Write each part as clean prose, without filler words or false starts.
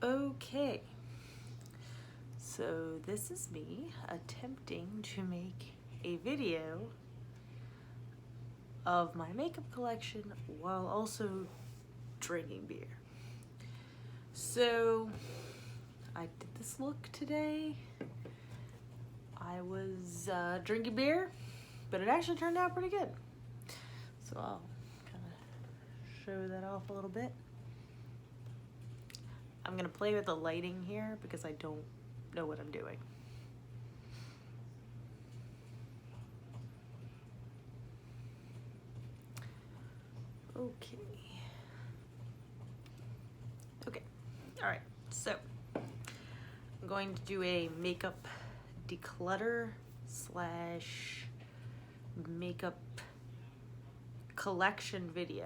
Okay, so this is me attempting to make a video of my makeup collection while also drinking beer. So I did this look today. I was drinking beer, but it actually turned out pretty good. So I'll kind of show that off a little bit. I'm gonna play with the lighting here because I don't know what I'm doing. Okay, all right, so I'm going to do a makeup declutter slash makeup collection video.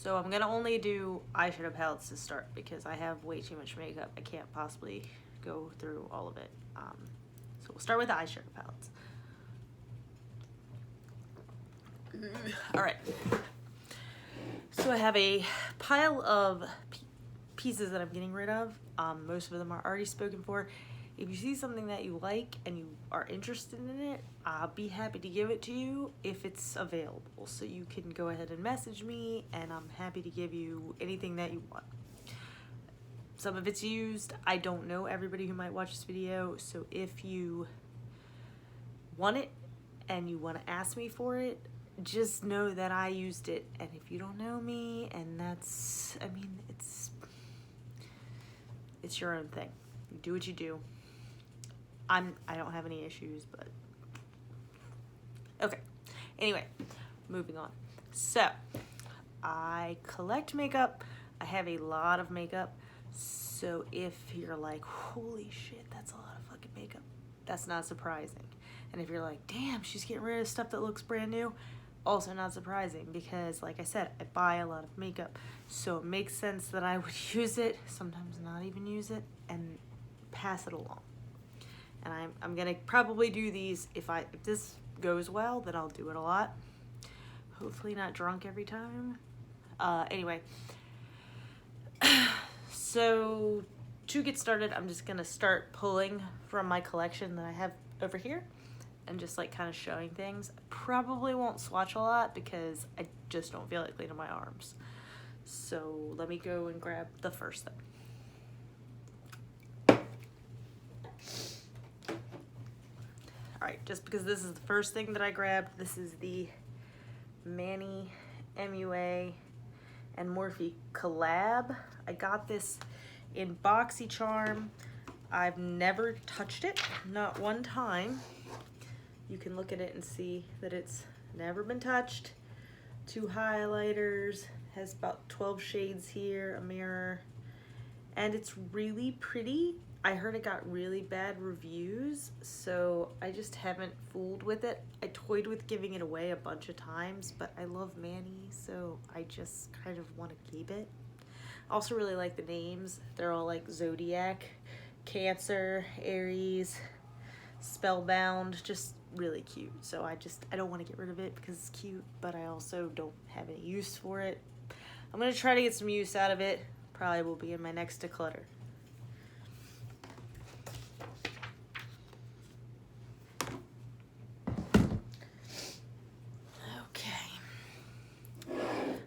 So I'm gonna only do eyeshadow palettes to start because I have way too much makeup. I can't possibly go through all of it. So we'll start with the eyeshadow palettes. All right. So I have a pile of pieces that I'm getting rid of. Most of them are already spoken for. If you see something that you like and you are interested in it, I'll be happy to give it to you if it's available. So you can go ahead and message me and I'm happy to give you anything that you want. Some of it's used. I don't know everybody who might watch this video, so if you want it and you want to ask me for it, just know that I used it. And if you don't know me, and that's, I mean, it's your own thing. You do what you do. I don't have any issues, but okay. Anyway, moving on. So I collect makeup. I have a lot of makeup. So if you're like, holy shit, that's a lot of fucking makeup, that's not surprising. And if you're like, damn, she's getting rid of stuff that looks brand new, also not surprising because, like I said, I buy a lot of makeup. So it makes sense that I would use it, sometimes not even use it, and pass it along. And I'm gonna probably do these, if this goes well, then I'll do it a lot. Hopefully not drunk every time. Anyway, so to get started, I'm just gonna start pulling from my collection that I have over here and just like kind of showing things. I probably won't swatch a lot because I just don't feel like cleaning my arms. So let me go and grab the first thing. All right, just because this is the first thing that I grabbed, this is the Manny, MUA, and Morphe collab. I got this in BoxyCharm. I've never touched it, not one time. You can look at it and see that it's never been touched. 2 highlighters, has about 12 shades here, a mirror, and it's really pretty. I heard it got really bad reviews, so I just haven't fooled with it. I toyed with giving it away a bunch of times, but I love Manny, so I just kind of want to keep it. I also really like the names. They're all like Zodiac, Cancer, Aries, Spellbound, just really cute. So I don't want to get rid of it because it's cute, but I also don't have any use for it. I'm going to try to get some use out of it. Probably will be in my next declutter.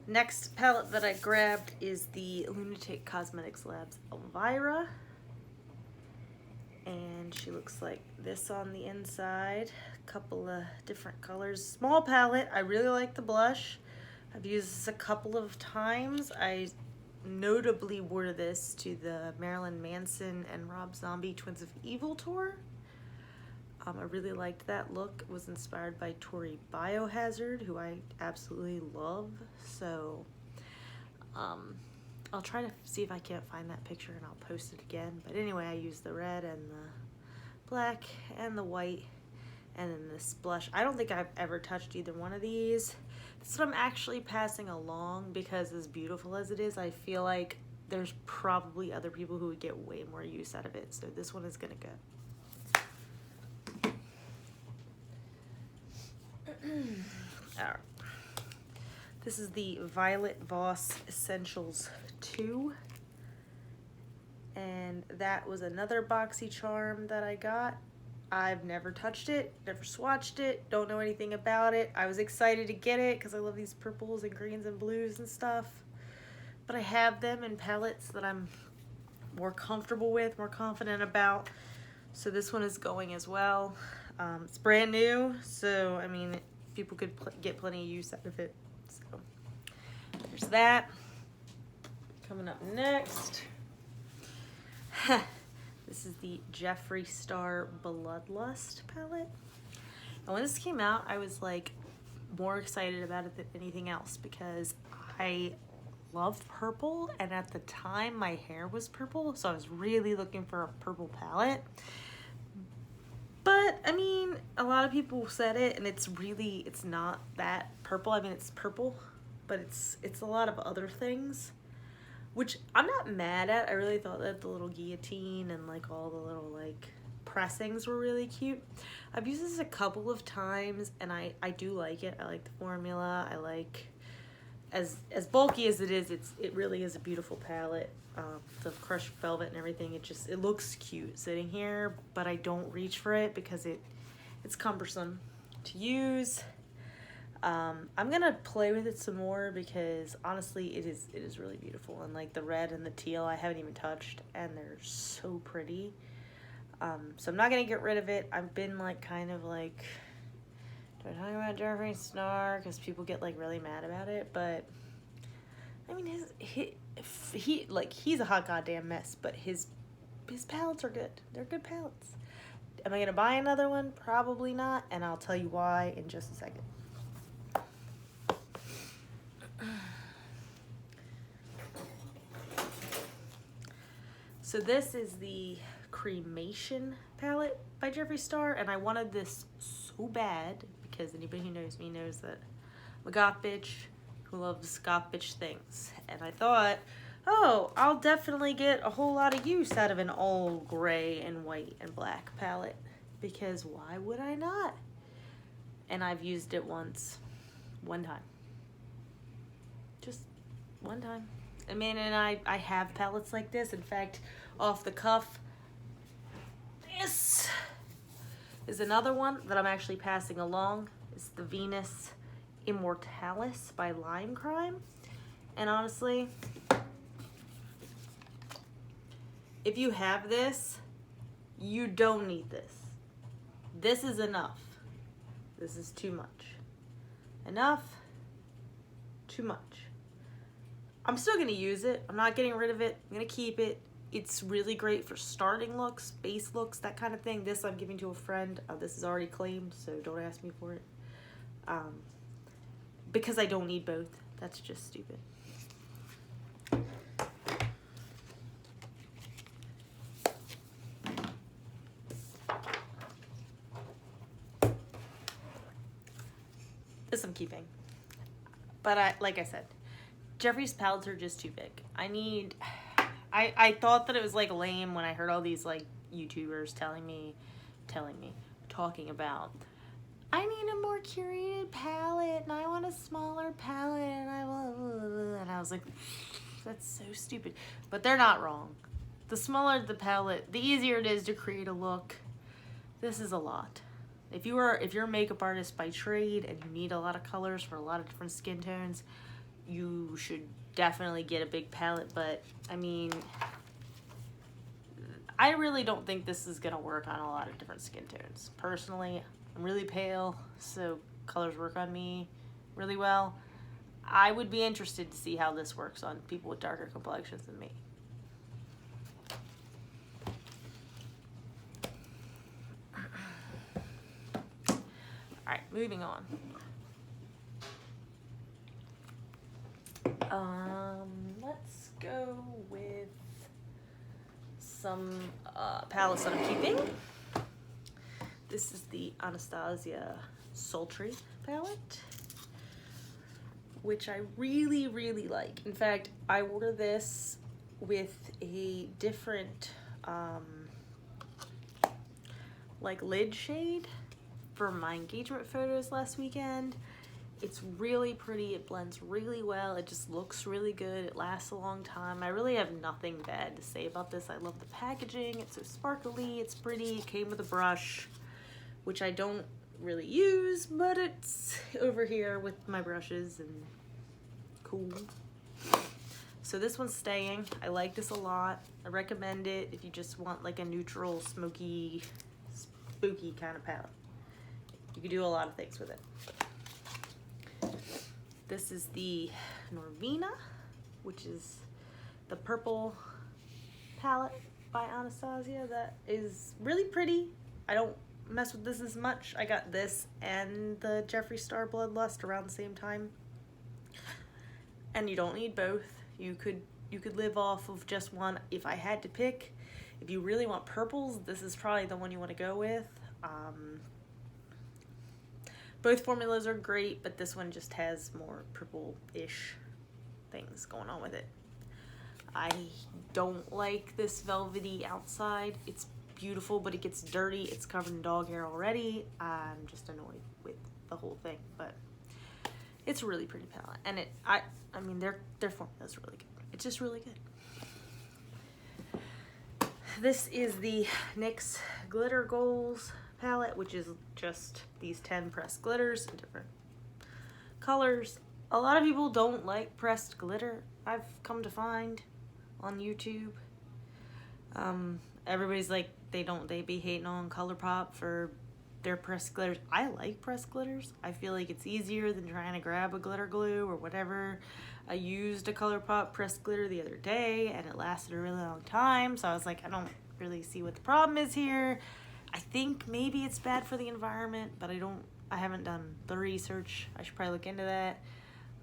Next palette that I grabbed is the Lunar Cosmetics Labs Elvira. And she looks like this on the inside. A couple of different colors. Small palette. I really like the blush. I've used this a couple of times. I notably wore this to the Marilyn Manson and Rob Zombie Twins of Evil tour. I really liked that look. It was inspired by Tori Biohazard, who I absolutely love. So I'll try to see if I can't find that picture and I'll post it again. But anyway, I used the red and the black and the white and then this blush. I don't think I've ever touched either one of these. This is what I'm actually passing along because as beautiful as it is, I feel like there's probably other people who would get way more use out of it. So this one is gonna go. Alright. This is the Violet Voss Essentials 2. then that was another BoxyCharm that I got. I've never touched it, never swatched it, don't know anything about it. I was excited to get it because I love these purples and greens and blues and stuff. But I have them in palettes that I'm more comfortable with, more confident about. So this one is going as well. It's brand new, so I mean, people could get plenty of use out of it. So there's that. Coming up next. This is the Jeffree Star Bloodlust palette. And when this came out, I was like more excited about it than anything else because I love purple, and at the time my hair was purple, so I was really looking for a purple palette. But I mean, a lot of people said it, and it's not that purple. I mean, it's purple, but it's a lot of other things, which I'm not mad at. I really thought that the little guillotine and like all the little like pressings were really cute. I've used this a couple of times, and I do like it. I like the formula. I like, as bulky as it is, it really is a beautiful palette. The crushed velvet and everything, it looks cute sitting here, but I don't reach for it because it's cumbersome to use. I'm gonna play with it some more because honestly it is really beautiful, and like the red and the teal I haven't even touched, and they're so pretty. So I'm not gonna get rid of it. I've been like kind of like, do I talk about Jeffree Star because people get like really mad about it, but I mean he's a hot goddamn mess, but his palettes are good. They're good palettes. Am I gonna buy another one? Probably not, and I'll tell you why in just a second. So this is the Cremation palette by Jeffree Star, and I wanted this so bad because anybody who knows me knows that I'm a goth bitch who loves goth bitch things. And I thought, oh, I'll definitely get a whole lot of use out of an all gray and white and black palette, because why would I not? And I've used it one time. Just one time. I mean, and I have palettes like this. In fact, off the cuff, this is another one that I'm actually passing along. It's the Venus Immortalis by Lime Crime. And honestly, if you have this, you don't need this. This is enough. This is too much. Enough, too much. I'm still gonna use it. I'm not getting rid of it. I'm gonna keep it. It's really great for starting looks, base looks, that kind of thing. This I'm giving to a friend. This is already claimed, so don't ask me for it. Because I don't need both. That's just stupid. This I'm keeping. But like I said, Jeffree's palettes are just too big. I thought that it was like lame when I heard all these like YouTubers talking about, I need a more curated palette and I want a smaller palette and I was like, that's so stupid. But they're not wrong. The smaller the palette, the easier it is to create a look. This is a lot. If you're a makeup artist by trade and you need a lot of colors for a lot of different skin tones, you should definitely get a big palette. But I mean, I really don't think this is gonna work on a lot of different skin tones. Personally, I'm really pale, so colors work on me really well. I would be interested to see how this works on people with darker complexions than me. All right, moving on. Let's go with some palettes that I'm keeping. This is the Anastasia Sultry palette, which I really, really like. In fact, I ordered this with a different like lid shade for my engagement photos last weekend, It's really pretty. It blends really well. It just looks really good. It lasts a long time. I really have nothing bad to say about this. I love the packaging. It's so sparkly. It's pretty. It came with a brush, which I don't really use, but it's over here with my brushes and cool. So this one's staying. I like this a lot. I recommend it if you just want like a neutral, smoky, spooky kind of palette. You can do a lot of things with it. This is the Norvina, which is the purple palette by Anastasia. That is really pretty. I don't mess with this as much. I got this and the Jeffree Star Bloodlust around the same time. And you don't need both. You could live off of just one. If I had to pick, if you really want purples, this is probably the one you want to go with. Both formulas are great, but this one just has more purple-ish things going on with it. I don't like this velvety outside. It's beautiful, but it gets dirty. It's covered in dog hair already. I'm just annoyed with the whole thing, but it's a really pretty palette. And I mean, their formula's really good. It's just really good. This is the NYX Glitter Goals palette, which is just these 10 pressed glitters in different colors. A lot of people don't like pressed glitter, I've come to find on YouTube. Everybody's like, they be hating on ColourPop for their pressed glitters. I like pressed glitters. I feel like it's easier than trying to grab a glitter glue or whatever. I used a ColourPop pressed glitter the other day and it lasted a really long time, so I was like, I don't really see what the problem is here. I think maybe it's bad for the environment, but I haven't done the research. I should probably look into that.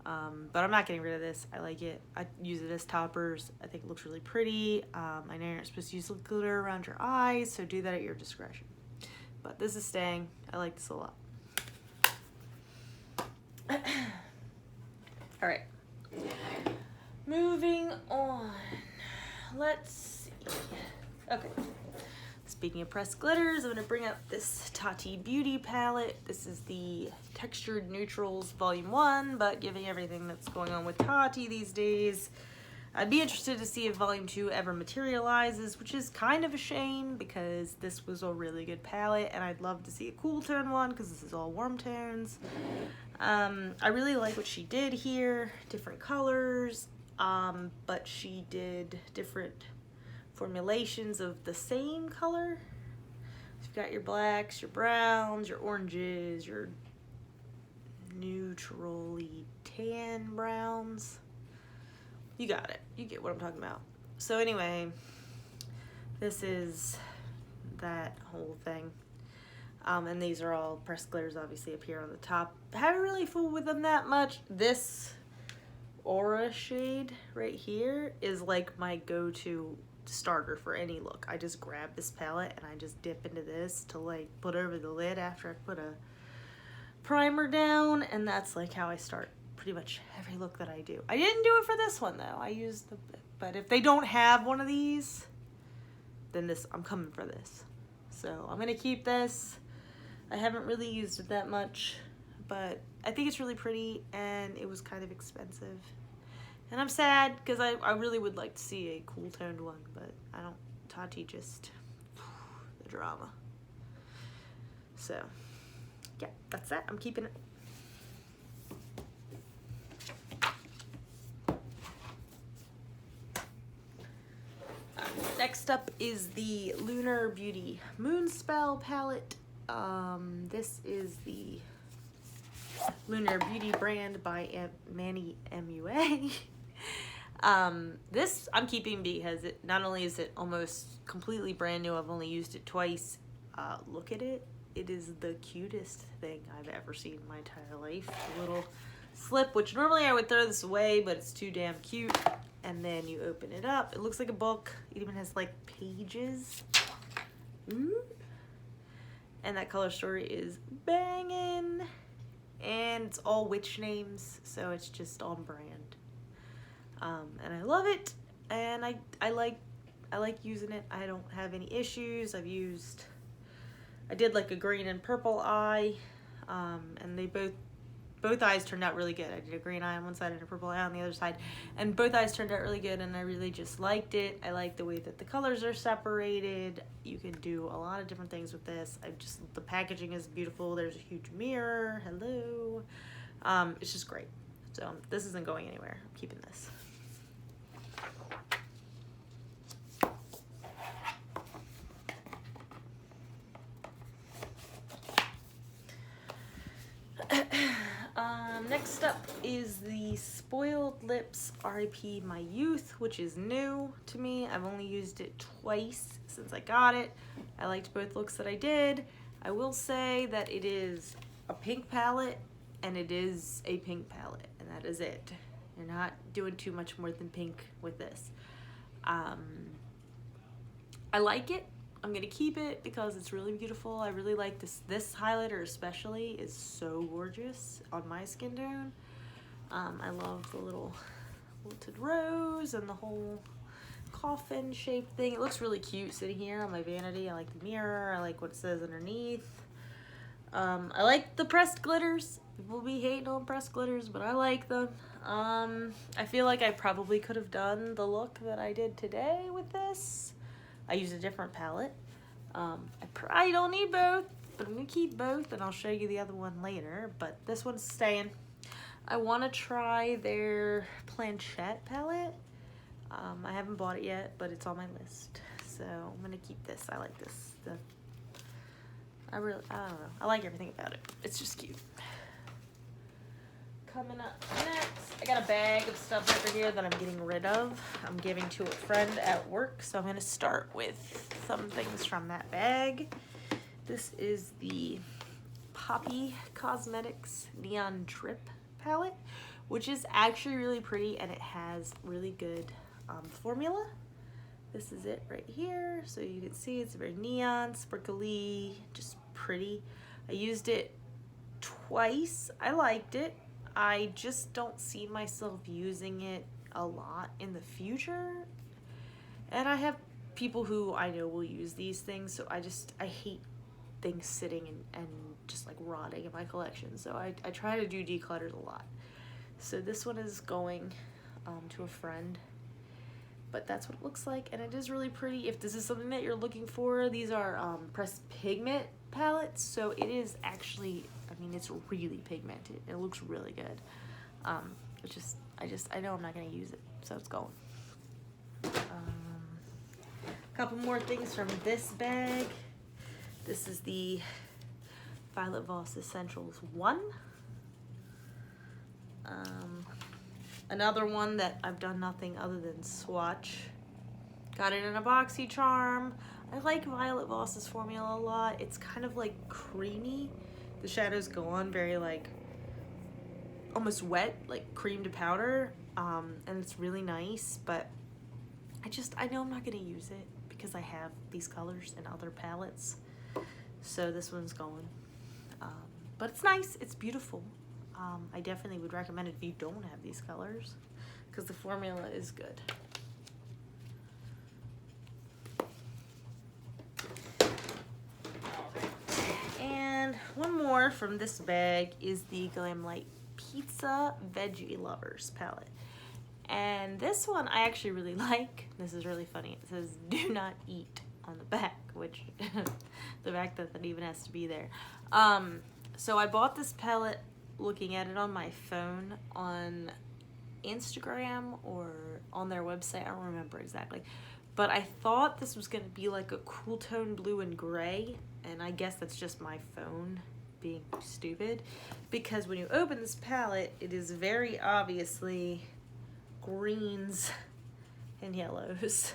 But I'm not getting rid of this. I like it. I use it as toppers. I think it looks really pretty. I know you're not supposed to use glitter around your eyes, so do that at your discretion. But this is staying. I like this a lot. All right. Moving on. Let's see. Okay. Speaking of pressed glitters, I'm going to bring up this Tati Beauty palette. This is the Textured Neutrals Volume 1, but given everything that's going on with Tati these days, I'd be interested to see if Volume 2 ever materializes, which is kind of a shame because this was a really good palette, and I'd love to see a cool tone one because this is all warm tones. I really like what she did here, different colors, but she did different formulations of the same color. So you've got your blacks, your browns, your oranges, your neutrally tan browns. You got it. You get what I'm talking about. So anyway, this is that whole thing. And these are all pressed glitters obviously up here on the top. I haven't really fooled with them that much. This Aura shade right here is like my go-to starter for any look. I just grab this palette and I just dip into this to like put over the lid after I put a primer down, and that's like how I start pretty much every look that I do. I didn't do it for this one though. I used but if they don't have one of these, then I'm coming for this. So I'm gonna keep this. I haven't really used it that much, but I think it's really pretty and it was kind of expensive. And I'm sad because I really would like to see a cool toned one, but I don't. Tati just, the drama. So, yeah, that's that. I'm keeping it. Next up is the Lunar Beauty Moonspell palette. This is the Lunar Beauty brand by Manny MUA. This I'm keeping because it not only is it almost completely brand new, I've only used it twice. Look at it. It is the cutest thing I've ever seen in my entire life. A little slip, which normally I would throw this away, but it's too damn cute. And then you open it up. It looks like a book. It even has like pages. And that color story is banging. And it's all witch names, so it's just on brand. And I love it, and I like using it. I don't have any issues. I did like a green and purple eye, and they both both eyes turned out really good. I did a green eye on one side and a purple eye on the other side, and both eyes turned out really good, and I really just liked it. I like the way that the colors are separated. You can do a lot of different things with this. The packaging is beautiful. There's a huge mirror. Hello. It's just great. So this isn't going anywhere. I'm keeping this. Next up is the Spoiled Lips RIP My Youth, which is new to me. I've only used it twice since I got it. I liked both looks that I did. I will say that it is a pink palette, and it is a pink palette, and that is it. You're not doing too much more than pink with this. I like it. I'm gonna keep it because it's really beautiful. I really like this. This highlighter especially is so gorgeous on my skin tone. I love the little wilted rose and the whole coffin shaped thing. It looks really cute sitting here on my vanity. I like the mirror. I like what it says underneath. I like the pressed glitters. People be hating on pressed glitters, but I like them. I feel like I probably could have done the look that I did today with this. I used a different palette. I probably don't need both, but I'm gonna keep both, and I'll show you the other one later, but this one's staying. I wanna try their planchette palette. I haven't bought it yet, but it's on my list. So I'm gonna keep this. I like this. I don't know. I like everything about it. It's just cute. Coming up next, I got a bag of stuff over here that I'm getting rid of. I'm giving to a friend at work, so I'm going to start with some things from that bag. This is the Poppy Cosmetics Neon Drip palette, which is actually really pretty, and it has really good formula. This is it right here, so you can see it's very neon, sparkly, just pretty. I used it twice. I liked it. I just don't see myself using it a lot in the future. And I have people who I know will use these things, so I hate things sitting and just like rotting in my collection. So I try to do declutters a lot. So this one is going to a friend. But that's what it looks like, and it is really pretty. If this is something that you're looking for, these are pressed pigment palettes, so it is actually, I mean, it's really pigmented. It looks really good. I know I'm not gonna use it, so it's going. A couple more things from this bag. This is the Violet Voss Essentials 1. Another one that I've done nothing other than swatch. Got it in a BoxyCharm. I like Violet Voss's formula a lot. It's kind of like creamy. The shadows go on very like almost wet, like cream to powder, and it's really nice, but I know I'm not gonna use it because I have these colors in other palettes, so this one's going. But it's nice, it's beautiful. I definitely would recommend it if you don't have these colors, because the formula is good. And one more from this bag is the Glamlite Pizza Veggie Lovers palette. And this one I actually really like. This is really funny. It says "do not eat" on the back, which the fact that even has to be there. So I bought this palette looking at it on my phone on Instagram or on their website. I don't remember exactly. But I thought this was going to be like a cool tone blue and gray. And I guess that's just my phone being stupid. Because when you open this palette, it is very obviously greens and yellows.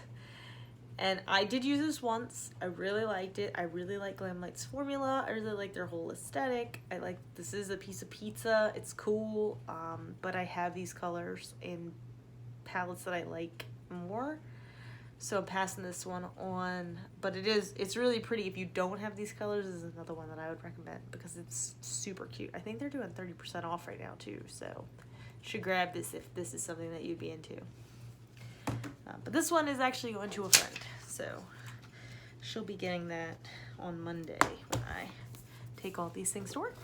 And I did use this once. I really liked it. I really like Glamlite's formula. I really like their whole aesthetic. This is a piece of pizza. It's cool. But I have these colors in palettes that I like more. So I'm passing this one on. But it's really pretty. If you don't have these colors, this is another one that I would recommend because it's super cute. I think they're doing 30% off right now too. So you should grab this if this is something that you'd be into. But this one is actually going to a friend, so she'll be getting that on Monday when I take all these things to work.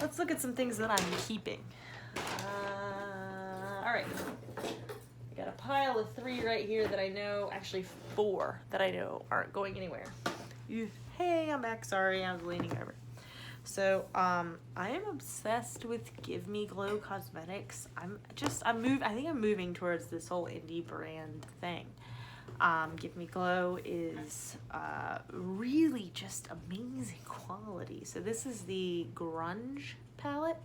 let's look at some things that I'm keeping. All right. I got a pile of 3 right here that I know, actually 4 that I know aren't going anywhere. Hey, I'm back. Sorry, I was leaning over. So, I am obsessed with Give Me Glow Cosmetics. I think I'm moving towards this whole indie brand thing. Give Me Glow is really just amazing quality. So this is the Grunge palette.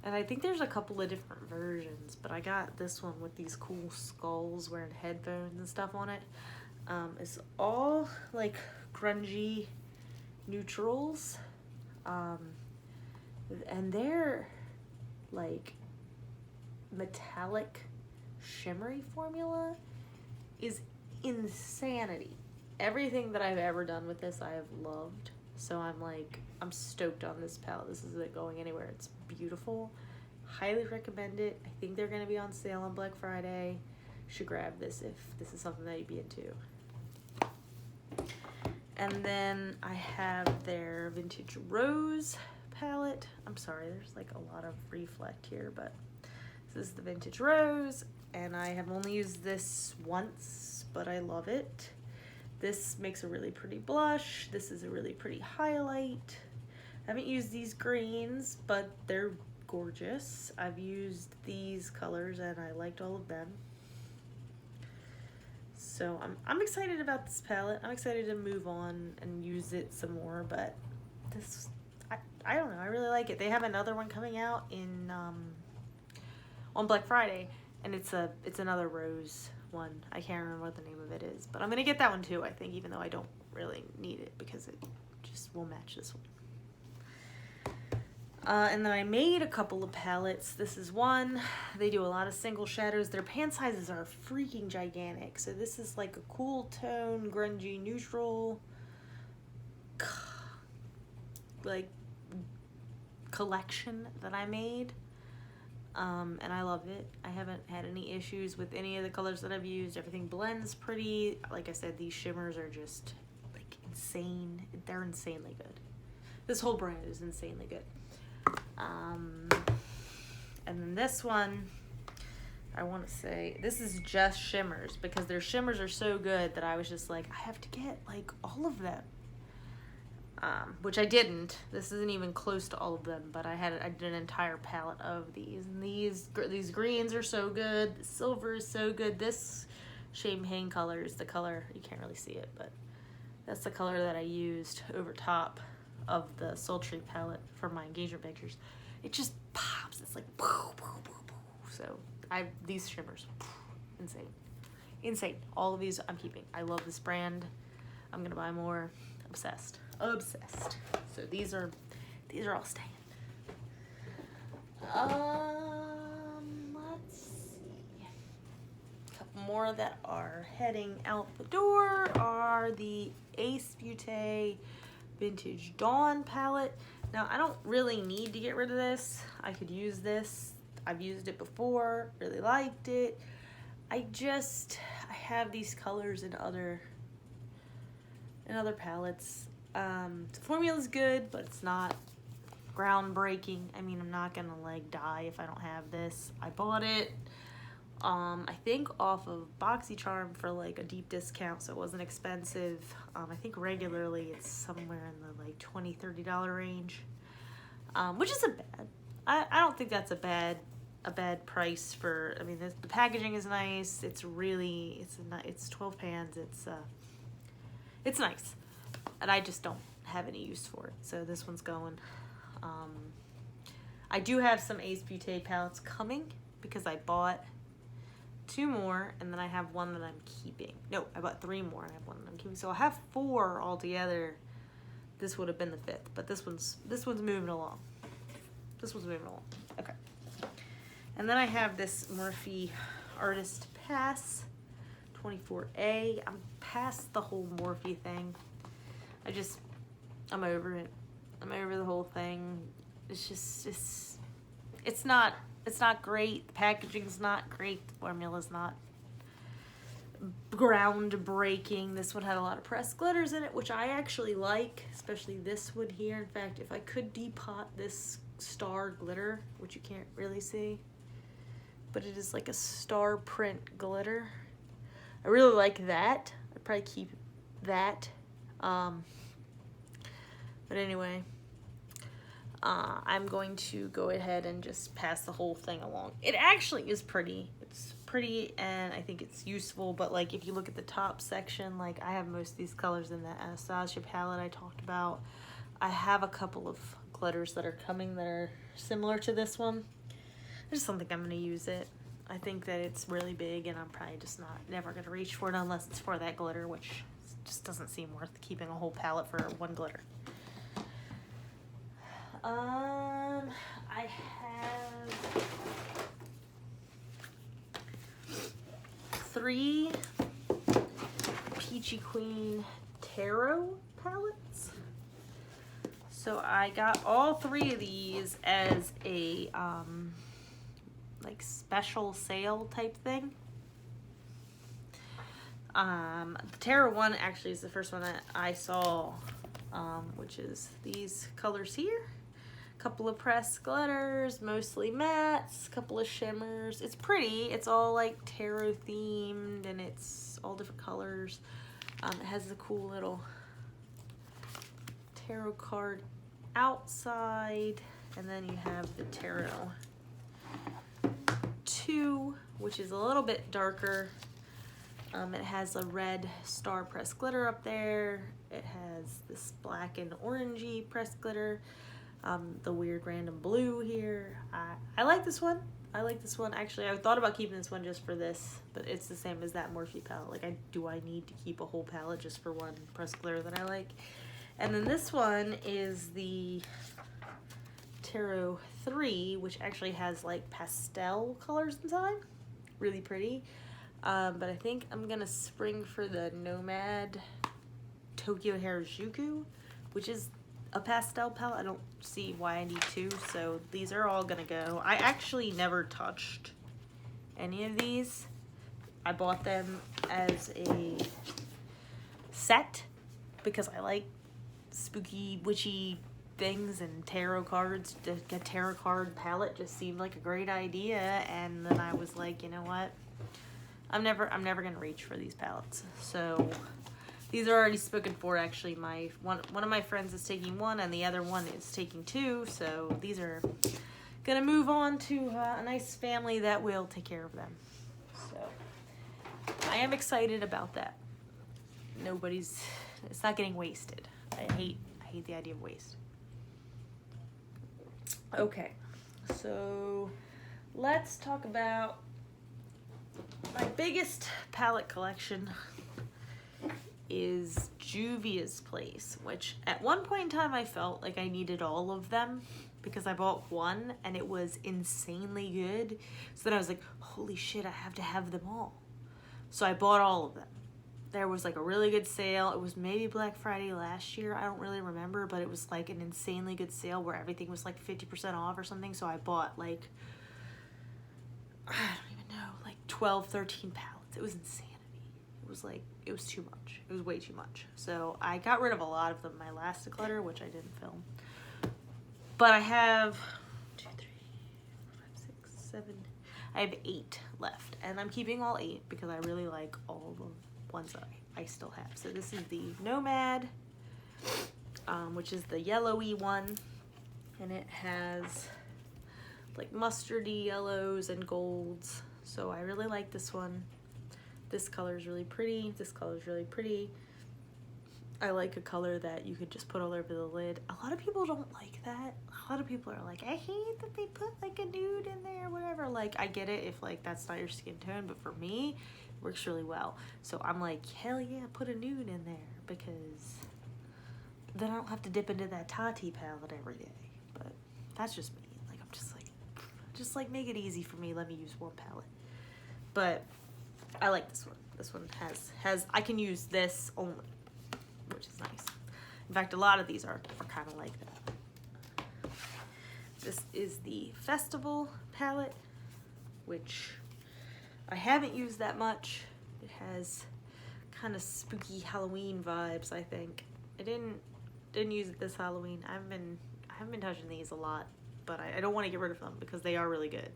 And I think there's a couple of different versions, but I got this one with these cool skulls wearing headphones and stuff on it. It's all like grungy neutrals. And their like metallic shimmery formula is insanity. Everything that I've ever done with this I have loved. So I'm stoked on this palette. This isn't going anywhere. It's beautiful. Highly recommend it. I think they're going to be on sale on Black Friday. You should grab this if this is something that you'd be into. And then I have their Vintage Rose palette. I'm sorry, there's like a lot of reflect here, but this is the Vintage Rose, and I have only used this once, but I love it. This makes a really pretty blush. This is a really pretty highlight. I haven't used these greens, but they're gorgeous. I've used these colors and I liked all of them. So I'm excited about this palette. I'm excited to move on and use it some more, but this, I don't know, I really like it. They have another one coming out in on Black Friday, and it's another rose one. I can't remember what the name of it is, but I'm gonna get that one too, I think, even though I don't really need it because it just will match this one. And then I made a couple of palettes. This is one. They do a lot of single shadows. Their pan sizes are freaking gigantic. So this is like a cool tone, grungy, neutral, like collection that I made. And I love it. I haven't had any issues with any of the colors that I've used. Everything blends pretty. Like I said, these shimmers are just like insane. They're insanely good. This whole brand is insanely good. And then this one, I want to say, this is just shimmers because their shimmers are so good that I was just like, I have to get like all of them. Which I didn't. This isn't even close to all of them, but I did an entire palette of these. And these greens are so good. The silver is so good. This champagne color is the color, you can't really see it, but that's the color that I used over top of the sultry palette for my engagement pictures. It just pops. It's like poof, poof, poof, poof. So these shimmers, insane. All of these I'm keeping. I love this brand. I'm gonna buy more. Obsessed. So these are all staying. Let's see. A couple more that are heading out the door are the Ace Beauty Vintage Dawn palette. Now, I don't really need to get rid of this. I could use this. I've used it before, really liked it. I have these colors in other palettes. The formula's good, but it's not groundbreaking. I mean, I'm not gonna like die if I don't have this. I bought it, I think off of BoxyCharm for like a deep discount, so it wasn't expensive. I think regularly it's somewhere in the like $20-$30 range, which isn't bad. I don't think that's a bad price for. I mean, the packaging is nice. It's 12 pans. It's nice, and I just don't have any use for it. So this one's going. I do have some Ace Beauty palettes coming because I bought 2 more, and then I have one that I'm keeping. No, I bought 3 more, and I have one that I'm keeping. So I'll have 4 altogether. This would have been the 5th, but this one's moving along. Okay. And then I have this Morphe Artist Pass 24A. I'm past the whole Morphe thing. I'm over it. I'm over the whole thing. It's not great. The packaging's not great. The formula's not groundbreaking. This one had a lot of pressed glitters in it, which I actually like, especially this one here. In fact, if I could depot this star glitter, which you can't really see, but it is like a star print glitter. I really like that. I'd probably keep that. But anyway, I'm going to go ahead and just pass the whole thing along. It actually is pretty. It's pretty and I think it's useful, but like if you look at the top section, like I have most of these colors in that Anastasia palette I talked about. I have a couple of glitters that are coming that are similar to this one. I just don't think I'm going to use it. I think that it's really big and I'm probably just never going to reach for it unless it's for that glitter, which just doesn't seem worth keeping a whole palette for one glitter. I have 3 Peachy Queen Tarot palettes. So I got all 3 of these as a like special sale type thing. The Tarot one actually is the first one that I saw, which is these colors here. Couple of pressed glitters, mostly mattes, couple of shimmers. It's pretty. It's all like tarot themed and it's all different colors. It has the cool little tarot card outside, and then you have the Tarot 2, which is a little bit darker. It has a red star pressed glitter up there. It has this black and orangey pressed glitter. The weird random blue here. I like this one. I like this one. Actually, I thought about keeping this one just for this, but it's the same as that Morphe palette. Like, do I need to keep a whole palette just for one pressed glitter that I like? And then this one is the Tarot 3, which actually has like pastel colors inside. Really pretty. But I think I'm gonna spring for the Nomad Tokyo Harajuku, which is a pastel palette. I don't see why I need 2, so these are all gonna go. I actually never touched any of these. I bought them as a set because I like spooky, witchy things and tarot cards. A tarot card palette just seemed like a great idea, and then I was like, you know what? I'm never gonna reach for these palettes. So these are already spoken for. Actually, one of my friends is taking 1 and the other one is taking 2. So these are gonna move on to a nice family that will take care of them. So I am excited about that. It's not getting wasted. I hate the idea of waste. Okay, so let's talk about my biggest palette collection is Juvia's Place, which at one point in time I felt like I needed all of them because I bought 1 and it was insanely good. So then I was like, holy shit, I have to have them all. So I bought all of them. There was like a really good sale. It was maybe Black Friday last year. I don't really remember, but it was like an insanely good sale where everything was like 50% off or something. So I bought like, I don't even know, like 12, 13 palettes. It was insanity. It was too much. It was way too much. So I got rid of a lot of them in my last declutter, which I didn't film. But I have 2, 3, 4, 5, 6, 7. I have 8 left, and I'm keeping all 8 because I really like all the ones that I still have. So this is the Nomad, which is the yellowy one, and it has like mustardy yellows and golds. So I really like this one. This color is really pretty. This color is really pretty. I like a color that you could just put all over the lid. A lot of people don't like that. A lot of people are like, I hate that they put like a nude in there or whatever. Like, I get it if like that's not your skin tone, but for me, it works really well. So I'm like, hell yeah, put a nude in there because then I don't have to dip into that Tati palette every day. But that's just me. Like, I'm just like make it easy for me. Let me use one palette. But I like this one. This one has I can use this only, which is nice. In fact, a lot of these are kind of like that. This is the Festival palette, which I haven't used that much. It has kind of spooky Halloween vibes, I think. I didn't use it this Halloween. I haven't been touching these a lot, but I don't want to get rid of them because they are really good.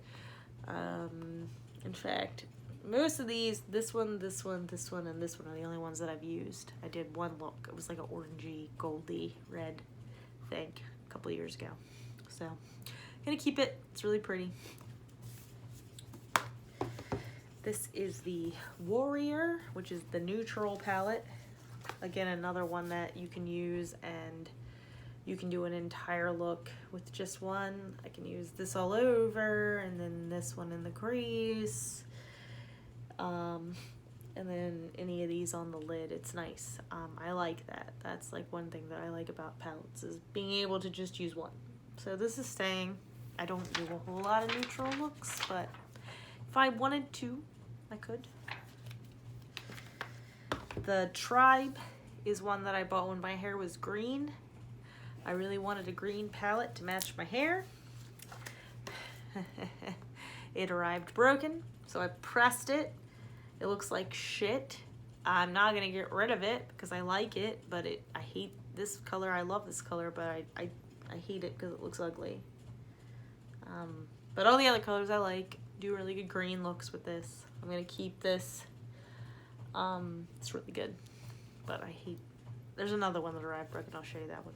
In fact, most of these, this one, this one, this one, and this one are the only ones that I've used. I did one look. It was like an orangey, goldy, red thing a couple of years ago. So, I'm gonna keep it. It's really pretty. This is the Warrior, which is the neutral palette. Again, another one that you can use, and you can do an entire look with just one. I can use this all over, and then this one in the crease. And then any of these on the lid. It's nice. I like that. That's like one thing that I like about palettes, is being able to just use one. So this is staying. I don't do a whole lot of neutral looks, but if I wanted to, I could. The Tribe is one that I bought when my hair was green. I really wanted a green palette to match my hair. It arrived broken, so I pressed it. It looks like shit. I'm not gonna get rid of it because I like it, but I hate this color. I love this color, but I hate it because it looks ugly. But all the other colors I like. Do really good green looks with this. I'm gonna keep this. It's really good, but I hate. There's another one that arrived broken. I'll show you that one.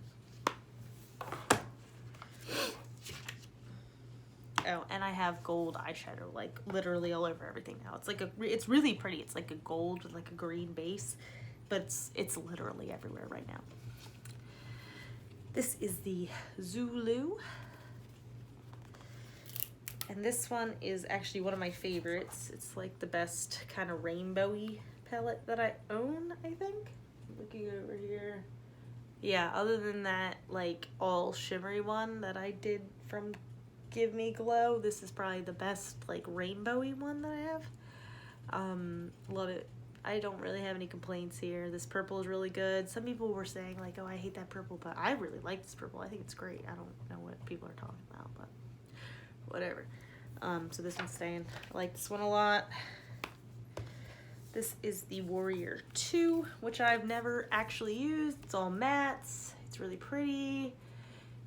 Oh, and I have gold eyeshadow, like literally all over everything now. It's like it's really pretty. It's like a gold with like a green base, but it's literally everywhere right now. This is the Zulu. And this one is actually one of my favorites. It's like the best kind of rainbowy palette that I own, I think. Looking over here. Yeah, other than that, like all shimmery one that I did from Give Me Glow, this is probably the best like rainbowy one that I have. Love it. I don't really have any complaints here. This purple is really good. Some people were saying like, oh, I hate that purple, but I really like this purple. I think it's great. I don't know what people are talking about, but whatever. So this one's staying. I like this one a lot. This is the Warrior 2, which I've never actually used. It's all mattes. It's really pretty.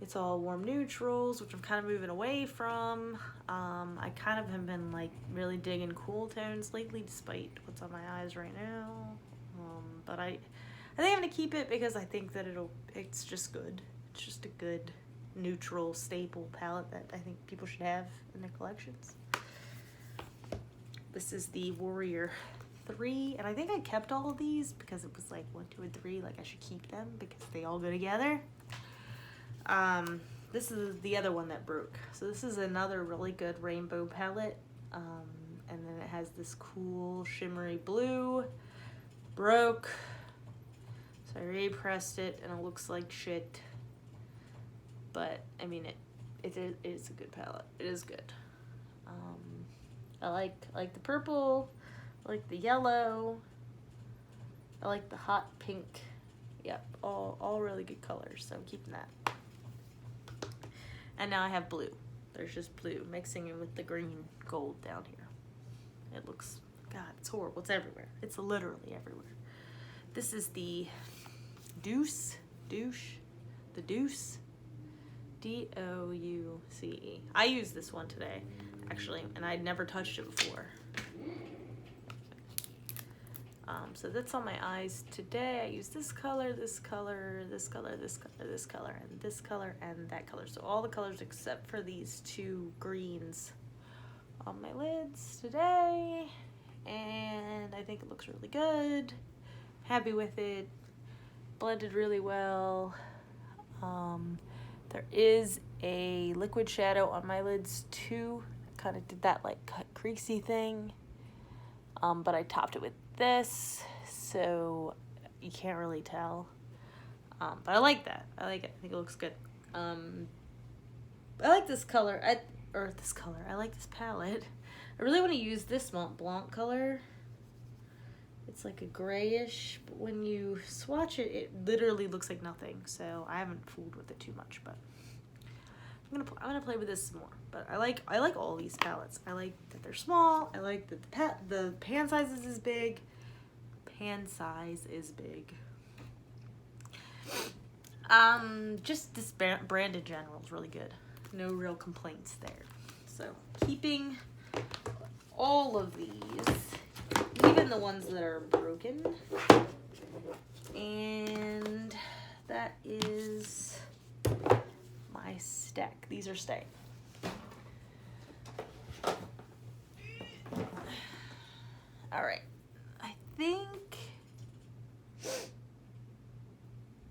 It's all warm neutrals, which I'm kind of moving away from. I kind of have been like really digging cool tones lately, despite what's on my eyes right now. But I think I'm gonna keep it because I think that it's just good. It's just a good neutral staple palette that I think people should have in their collections. This is the Warrior 3, and I think I kept all of these because it was like 1, 2, and 3. Like I should keep them because they all go together. This is the other one that broke. So this is another really good rainbow palette. And then it has this cool shimmery blue. Broke. So I repressed it and it looks like shit. But I mean it is a good palette. It is good. I like the purple. I like the yellow. I like the hot pink. Yep, all really good colors. So I'm keeping that. And now I have blue. There's just blue mixing in with the green gold down here. It looks, God, it's horrible. It's everywhere. It's literally everywhere. This is the Douce. D-O-U-C-E. I used this one today, actually, and I'd never touched it before. So that's on my eyes today. I use this color, this color, this color, this color, this color, and this color, and that color. So all the colors except for these two greens on my lids today. And I think it looks really good. Happy with it. Blended really well. There is a liquid shadow on my lids too. Kind of did that like cut creasy thing. But I topped it with this, so you can't really tell. But I like that. I like it. I think it looks good. I like this color. I like this palette. I really want to use this Mont Blanc color. It's like a grayish, but when you swatch it, it literally looks like nothing. So I haven't fooled with it too much, but I'm gonna play with this some more. But I like all these palettes. I like that they're small. I like that the pan size is big. hand size is big. Just this brand in general is really good. No real complaints there. So keeping all of these, even the ones that are broken. And that is my stack. These are staying. All right. I think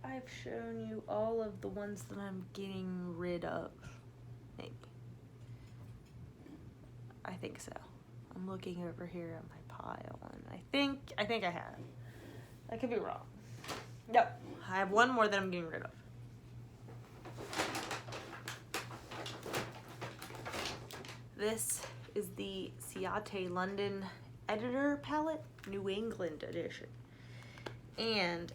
I've shown you all of the ones that I'm getting rid of. Maybe. I think so. I'm looking over here at my pile, and I think I have. I could be wrong. No, I have one more that I'm getting rid of. This is the Ciate London Editor Palette, New England edition. And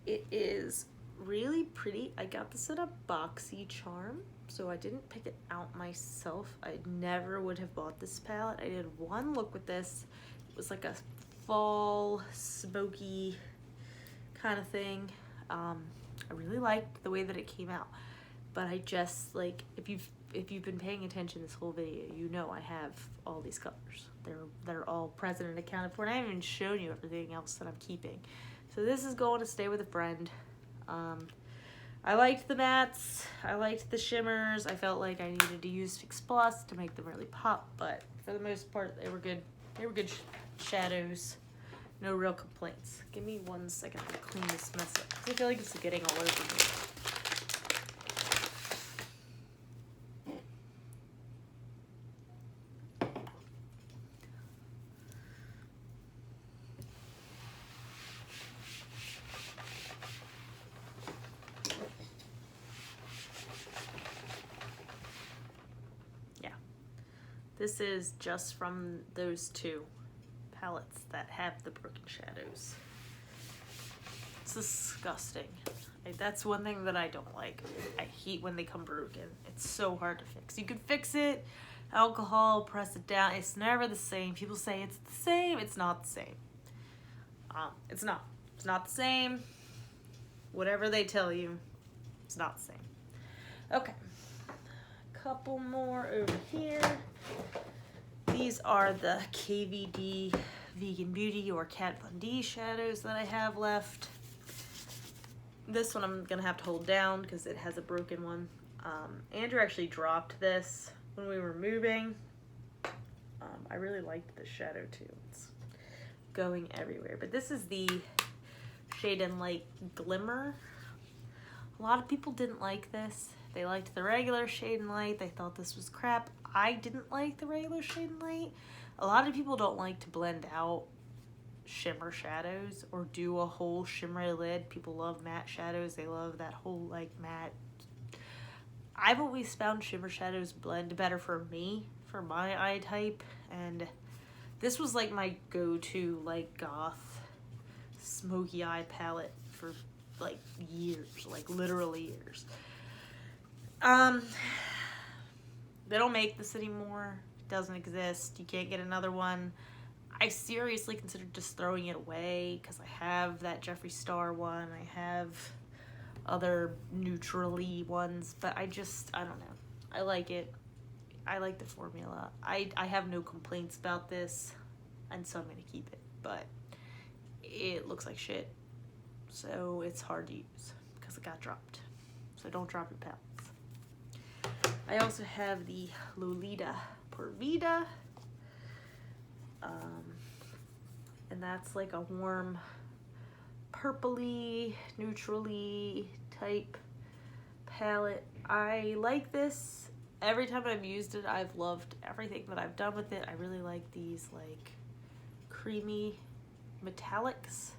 it is really pretty. I got this at a Boxy Charm, so I didn't pick it out myself. I never would have bought this palette. I did one look with this. It was like a fall, smoky kind of thing. I really liked the way that it came out, but I just, like, if you've been paying attention this whole video, you know I have all these colors. They're all present and accounted for, and I haven't even shown you everything else that I'm keeping. So this is going to stay with a friend. I liked the mattes, I liked the shimmers. I felt like I needed to use Fix Plus to make them really pop, but for the most part, they were good. They were good shadows. No real complaints. Give me 1 second to clean this mess up. I feel like it's getting all over me. This is just from those two palettes that have the broken shadows. It's disgusting. That's one thing that I don't like. I hate when they come broken. It's so hard to fix. You can fix it, alcohol, press it down. It's never the same. People say it's the same. It's not the same. It's not. It's not the same. Whatever they tell you, it's not the same. Okay. Couple more over here. These are the KVD Vegan Beauty or Kat Von D shadows that I have left. This one I'm gonna have to hold down because it has a broken one. Andrew actually dropped this when we were moving. I really liked this shadow too. It's going everywhere. But this is the Shade and Light Glimmer. A lot of people didn't like this. They liked the regular Shade and Light. They thought this was crap. I didn't like the regular Shade and Light. A lot of people don't like to blend out shimmer shadows or do a whole shimmery lid. People love matte shadows. They love that whole like matte. I've always found shimmer shadows blend better for me, for my eye type. And this was like my go-to like goth smoky eye palette for like years, like literal years. They don't make this anymore. It doesn't exist. You can't get another one. I seriously considered just throwing it away because I have that Jeffree Star one. I have other neutrally ones, but I don't know. I like it. I like the formula. I have no complaints about this, and so I'm going to keep it, but it looks like shit, so it's hard to use because it got dropped. So don't drop your palettes. I also have the Lolita Por Vida, and that's like a warm purpley, neutrally type palette. I like this. Every time I've used it, I've loved everything that I've done with it. I really like these like creamy metallics,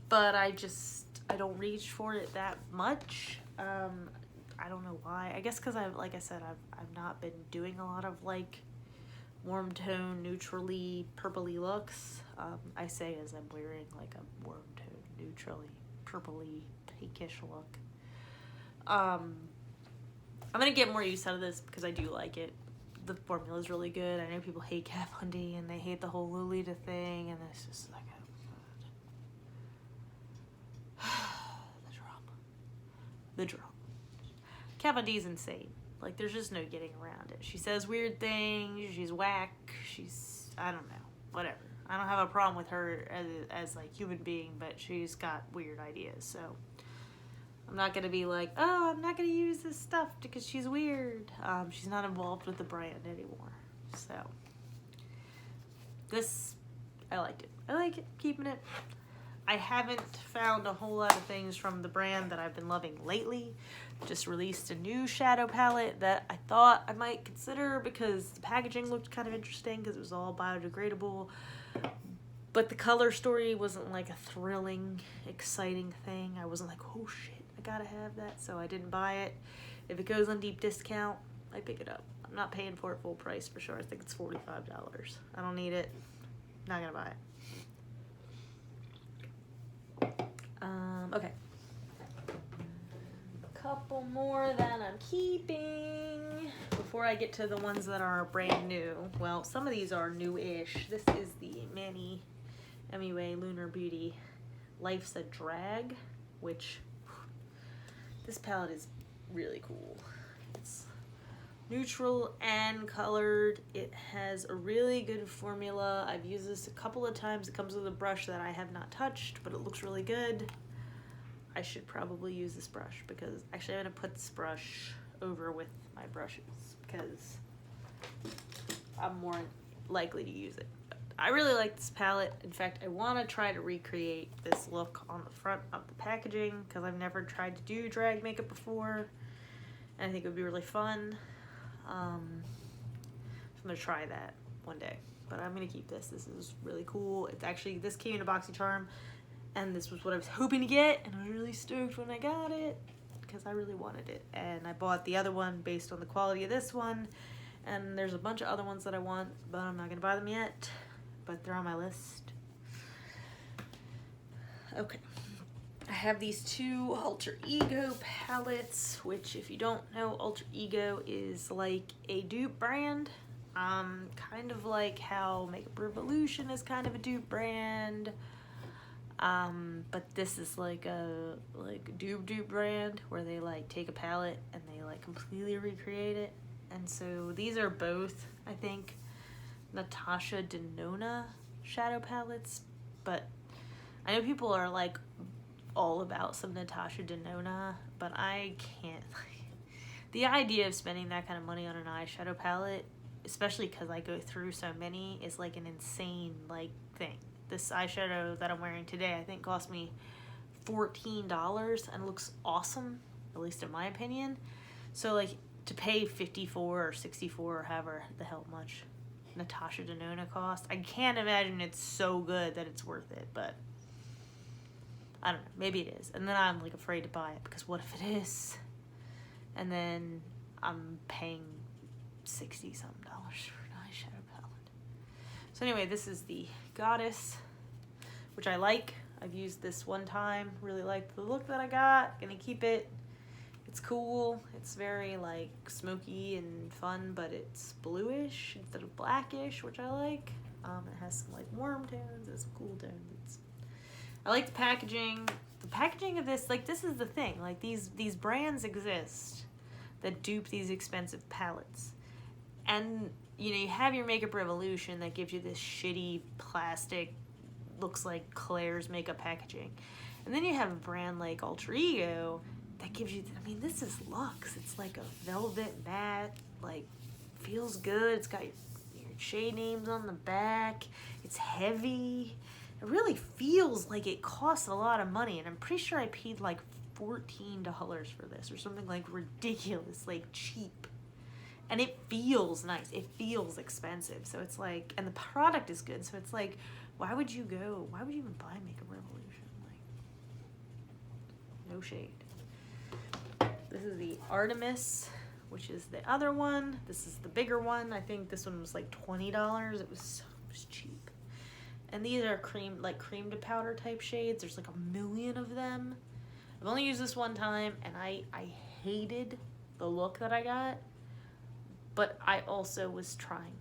but I don't reach for it that much. I don't know why. I guess because like I said, I've not been doing a lot of like warm tone, neutrally purpley looks. I say as I'm wearing like a warm tone, neutrally purpley pinkish look. I'm gonna get more use out of this because I do like it. the formula is really good. I know people hate Kat Von D and they hate the whole Lolita thing, and it's just like the drop. Kat Von D's insane. Like, there's just no getting around it. She says weird things. She's whack. She's, I don't know, whatever. I don't have a problem with her as like human being, but she's got weird ideas. So I'm not gonna be like, oh, I'm not gonna use this stuff because she's weird. She's not involved with the brand anymore. So this, I liked it. I like it, keeping it. I haven't found a whole lot of things from the brand that I've been loving lately. Just released a new shadow palette that I thought I might consider because the packaging looked kind of interesting because it was all biodegradable. But the color story wasn't like a thrilling, exciting thing. I wasn't like, oh shit, I gotta have that. So I didn't buy it. If it goes on deep discount, I pick it up. I'm not paying for it full price for sure. I think it's $45. I don't need it. Not gonna buy it. Okay. A couple more that I'm keeping before I get to the ones that are brand new. Well, some of these are new-ish. This is the Manny MUA Lunar Beauty Life's a Drag, which this palette is really cool. It's neutral and colored. It has a really good formula. I've used this a couple of times. It comes with a brush that I have not touched, but it looks really good. I should probably use this brush because actually I'm gonna put this brush over with my brushes because I'm more likely to use it. I really like this palette. In fact, I want to try to recreate this look on the front of the packaging because I've never tried to do drag makeup before, and I think it would be really fun. So I'm gonna try that one day, but I'm gonna keep this. This is really cool. It's actually, this came in a BoxyCharm, and this was what I was hoping to get, and I was really stoked when I got it because I really wanted it. And I bought the other one based on the quality of this one, and there's a bunch of other ones that I want, but I'm not gonna buy them yet, but they're on my list. Okay. I have these two Alter Ego palettes, which if you don't know, Alter Ego is like a dupe brand. Kind of like how Makeup Revolution is kind of a dupe brand. But this is like a dupe brand where they like take a palette and they like completely recreate it. And so these are both, I think, Natasha Denona shadow palettes, but I know people are like all about some Natasha Denona, but I can't. The idea of spending that kind of money on an eyeshadow palette, especially because I go through so many, is like an insane like thing. This eyeshadow that I'm wearing today, I think cost me $14 and looks awesome, at least in my opinion. So like to pay $54 or $64 or however the hell much Natasha Denona cost, I can't imagine it's so good that it's worth it, but I don't know, maybe it is. And then I'm like afraid to buy it because what if it is? And then I'm paying $60 something for an eyeshadow palette. So anyway, this is the Goddess, which I like. I've used this one time, really liked the look that I got, gonna keep it. It's cool. It's very like smoky and fun, but it's bluish instead of blackish, which I like. It has some like warm tones, it's cool tones. I like the packaging. The packaging of this, like this is the thing, like these brands exist that dupe these expensive palettes. And you know, you have your Makeup Revolution that gives you this shitty plastic, looks like Claire's makeup packaging. And then you have a brand like Alter Ego that gives you, I mean, this is luxe. It's like a velvet matte, like feels good. It's got your shade names on the back. It's heavy. It really feels like it costs a lot of money, and I'm pretty sure I paid like $14 for this or something like ridiculous, like cheap. And it feels nice. It feels expensive. So it's like, and the product is good. So it's like, why would you even buy Makeup Revolution? Like, no shade. This is the Artemis, which is the other one. This is the bigger one. I think this one was like $20. It was cheap. And these are cream to powder type shades. There's like a million of them. I've only used this one time, and I hated the look that I got. but I also was trying.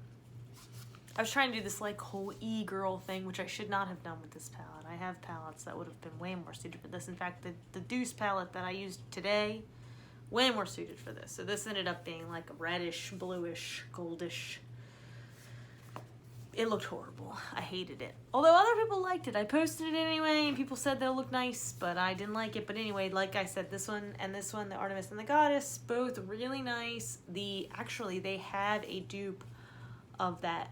I was trying to do this like whole e-girl thing, which I should not have done with this palette. I have palettes that would have been way more suited for this. In fact, the Deuce palette that I used today, way more suited for this. So this ended up being like a reddish, bluish, goldish. It looked horrible. I hated it. Although other people liked it. I posted it anyway, and people said they'll look nice, but I didn't like it. But anyway, like I said, this one, the Artemis and the Goddess, both really nice. Actually, they had a dupe of that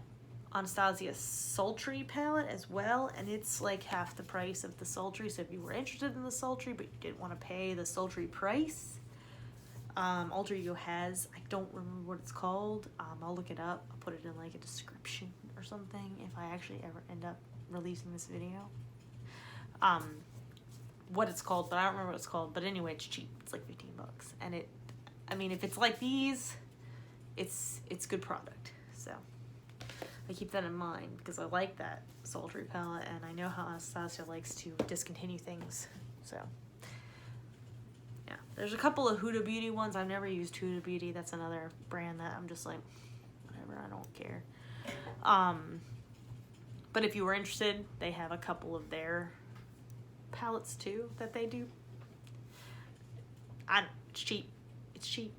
Anastasia Sultry palette as well, and it's like half the price of the Sultry. So if you were interested in the Sultry, but you didn't want to pay the Sultry price, Alter Ego has, I don't remember what it's called. I'll look it up. I'll put it in like a description or something if I actually ever end up releasing this video. What it's called, but I don't remember what it's called. But anyway, it's cheap. It's like 15 bucks. And I mean, if it's like these, it's good product. So I keep that in mind because I like that Sultry palette, and I know how Anastasia likes to discontinue things. So yeah, there's a couple of Huda Beauty ones. I've never used Huda Beauty. That's another brand that I'm just like, whatever, I don't care. But if you were interested, they have a couple of their palettes too that they do. It's cheap. It's cheap.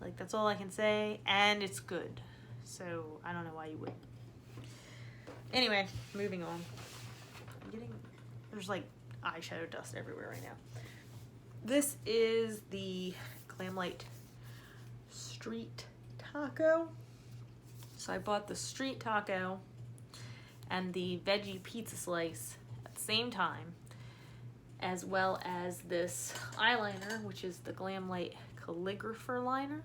Like, that's all I can say, and it's good. So I don't know why you wouldn't. Anyway, moving on. There's like eyeshadow dust everywhere right now. This is the Glamlight Street Taco. So I bought the Street Taco and the Veggie Pizza Slice at the same time, as well as this eyeliner, which is the Glamlight Calligrapher Liner.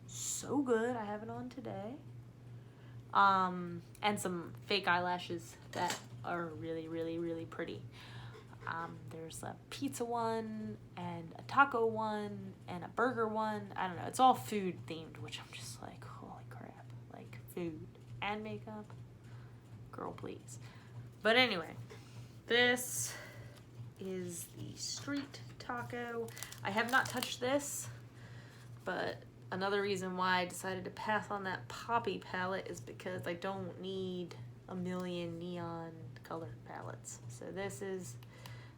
So good. I have it on today. And some fake eyelashes that are really, really, really pretty. There's a pizza one, and a taco one, and a burger one. I don't know. It's all food themed, which I'm just like, holy crap. Like, food and makeup? Girl, please. But anyway, this is the Street Taco. I have not touched this, but another reason why I decided to pass on that Poppy palette is because I don't need a million neon colored palettes. So this is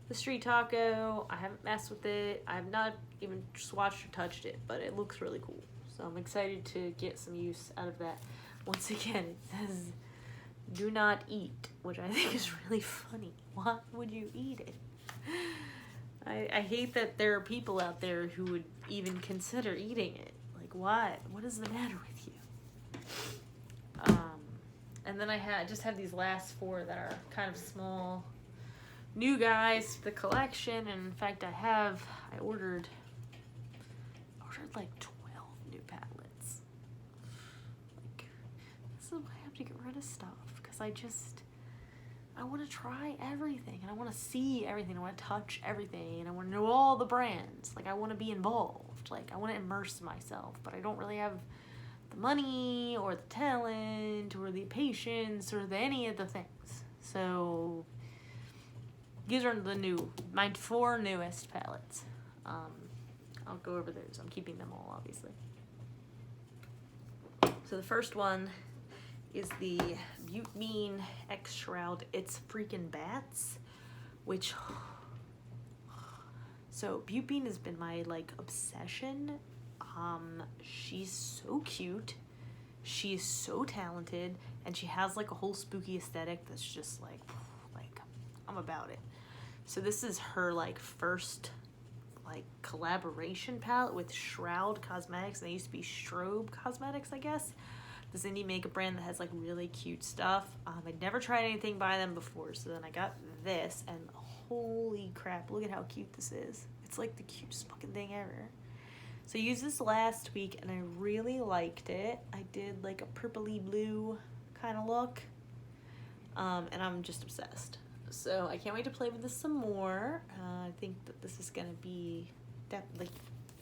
the Street Taco. I haven't messed with it. I have not even swatched or touched it, but it looks really cool. So I'm excited to get some use out of that. Once again, it says, do not eat, which I think is really funny. Why would you eat it? I hate that there are people out there who would even consider eating it. Like, what? What is the matter with you? And then I just have these last four that are kind of small, new guys to the collection. And in fact, I ordered like 12 new palettes. Like, this is why I have to get rid of stuff, because I want to try everything, and I want to see everything, I want to touch everything, and I want to know all the brands. Like, I want to be involved. Like, I want to immerse myself, but I don't really have the money or the talent or the patience or any of the things. So these are my 4 newest palettes. I'll go over those. I'm keeping them all, obviously. So the first one is the Beauty Bean X Shroud It's Freaking Bats, which, so Beauty Bean has been my like obsession. She's so cute, she's so talented, and she has like a whole spooky aesthetic that's just like I'm about it. So this is her like first like collaboration palette with Shroud Cosmetics, and they used to be Strobe Cosmetics, I guess. This indie makeup brand that has like really cute stuff. I'd never tried anything by them before, so then I got this, and holy crap, look at how cute this is. It's like the cutest fucking thing ever. So I used this last week, and I really liked it. I did like a purpley blue kind of look, and I'm just obsessed. So I can't wait to play with this some more. I think that this is gonna be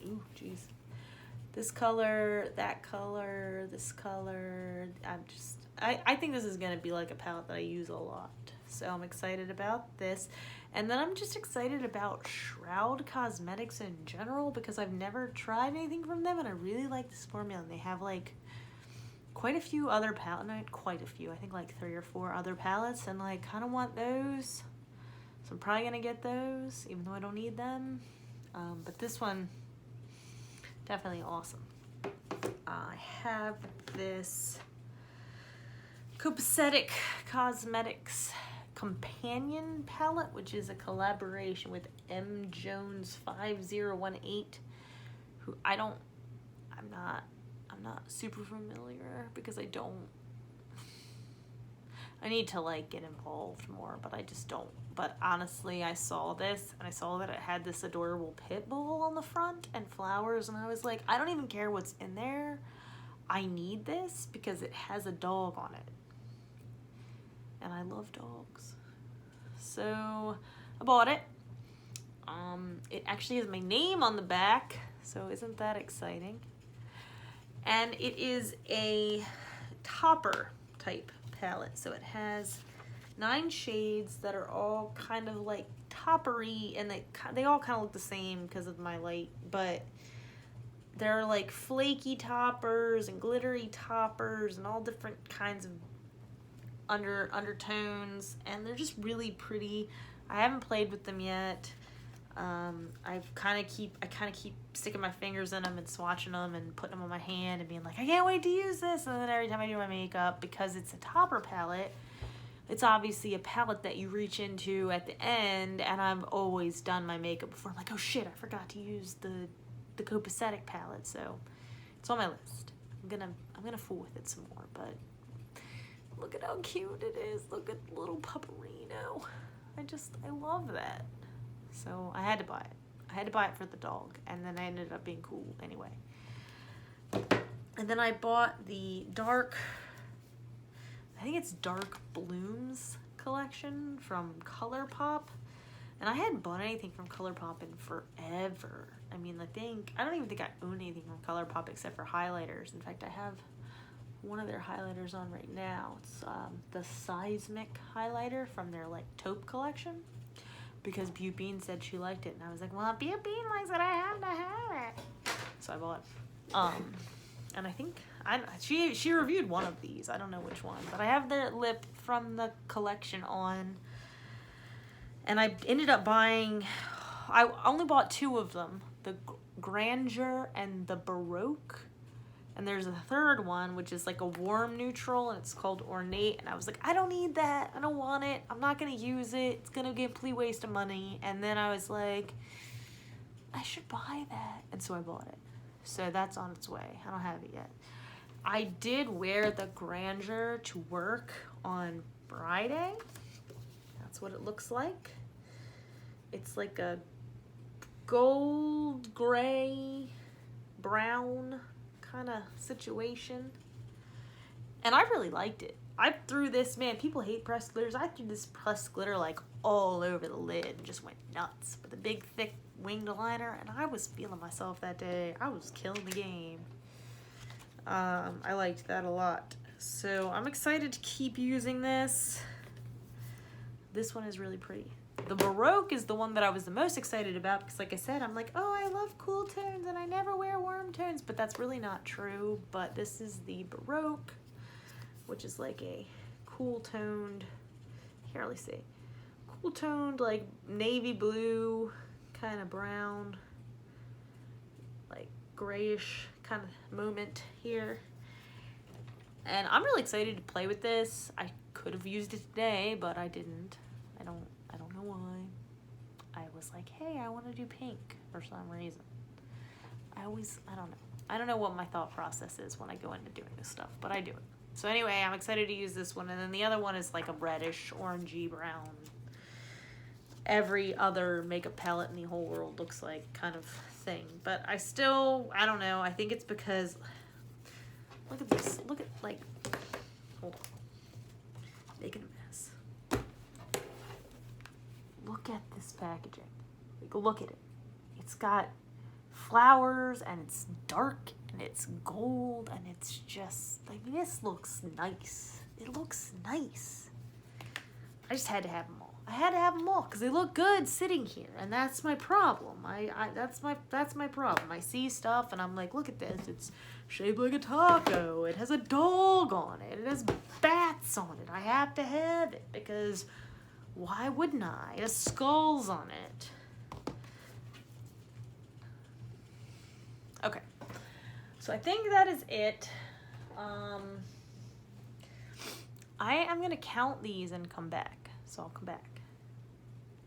ooh, jeez. This color, that color, this color. I think this is going to be like a palette that I use a lot. So I'm excited about this. And then I'm just excited about Shroud Cosmetics in general, because I've never tried anything from them, and I really like this formula. And they have like quite a few other palettes, not quite a few, I think like 3 or 4 other palettes, and like kind of want those. So I'm probably gonna get those, even though I don't need them. But this one, definitely awesome. I have this Copacetic Cosmetics Companion palette, which is a collaboration with M. Jones 5018, who I'm not super familiar because I need to like get involved more, but I just don't. But honestly, I saw this and I saw that it had this adorable pit bull on the front and flowers, and I was like, I don't even care what's in there. I need this because it has a dog on it. And I love dogs. So I bought it. It actually has my name on the back, so isn't that exciting? And it is a topper type palette. So it has 9 shades that are all kind of like toppery, and they all kind of look the same because of my light, but there are like flaky toppers and glittery toppers and all different kinds of undertones, and they're just really pretty. I haven't played with them yet. I kind of keep sticking my fingers in them and swatching them and putting them on my hand and being like, I can't wait to use this. And then every time I do my makeup, because it's a topper palette, it's obviously a palette that you reach into at the end, and I've always done my makeup before. I'm like, oh shit, I forgot to use the Copacetic palette, so it's on my list. I'm gonna fool with it some more, but look at how cute it is. Look at little Pupperino. I love that. So I had to buy it. I had to buy it for the dog, and then I ended up being cool anyway. And then I bought the I think it's Dark Blooms collection from ColourPop. And I hadn't bought anything from ColourPop in forever. I mean, I don't even think I own anything from ColourPop except for highlighters. In fact, I have one of their highlighters on right now. It's the Seismic highlighter from their like taupe collection, because Beauty said she liked it, and I was like, well, Beauty likes it, I have to have it. So I bought it. And I think she reviewed one of these. I don't know which one, but I have the lip from the collection on, and I ended up buying. I only bought 2 of them, the Grandeur and the Baroque. And there's a third one, which is like a warm neutral, and it's called Ornate. And I was like, I don't need that. I don't want it. I'm not going to use it. It's going to be a complete waste of money. And then I was like, I should buy that. And so I bought it. So that's on its way. I don't have it yet. I did wear the Grandeur to work on Friday. That's what it looks like. It's like a gold, gray, brown kind of situation, and I really liked it. I threw this, man, people hate pressed glitters. I threw this pressed glitter like all over the lid and just went nuts with a big thick winged liner, and I was feeling myself that day. I was killing the game. I liked that a lot, so I'm excited to keep using this. This one is really pretty. The Baroque is the one that I was the most excited about because, like I said, I'm like, oh, I love cool tones and I never wear warm tones, but that's really not true. But this is the Baroque, which is like a cool toned, here, let me see, cool toned, like navy blue, kind of brown, like grayish kind of moment here. And I'm really excited to play with this. I could have used it today, but I didn't. I don't know why. I was like, hey, I want to do pink for some reason. I don't know. I don't know what my thought process is when I go into doing this stuff, but I do it. So anyway, I'm excited to use this one. And then the other one is like a reddish, orangey brown. Every other makeup palette in the whole world looks like kind of thing. But I don't know. I think it's because, look at this. Look at, like, hold on. Making a mess. Look at this packaging. Like, look at it. It's got flowers, and it's dark, and it's gold, and it's just, like, this looks nice. It looks nice. I just had to have them all. I had to have them all because they look good sitting here, and that's my problem. That's my problem. I see stuff and I'm like, look at this. It's shaped like a taco. It has a dog on it. It has bats on it. I have to have it because why wouldn't I? It has skulls on it. Okay, so I think that is it. I am gonna count these and come back. So I'll come back.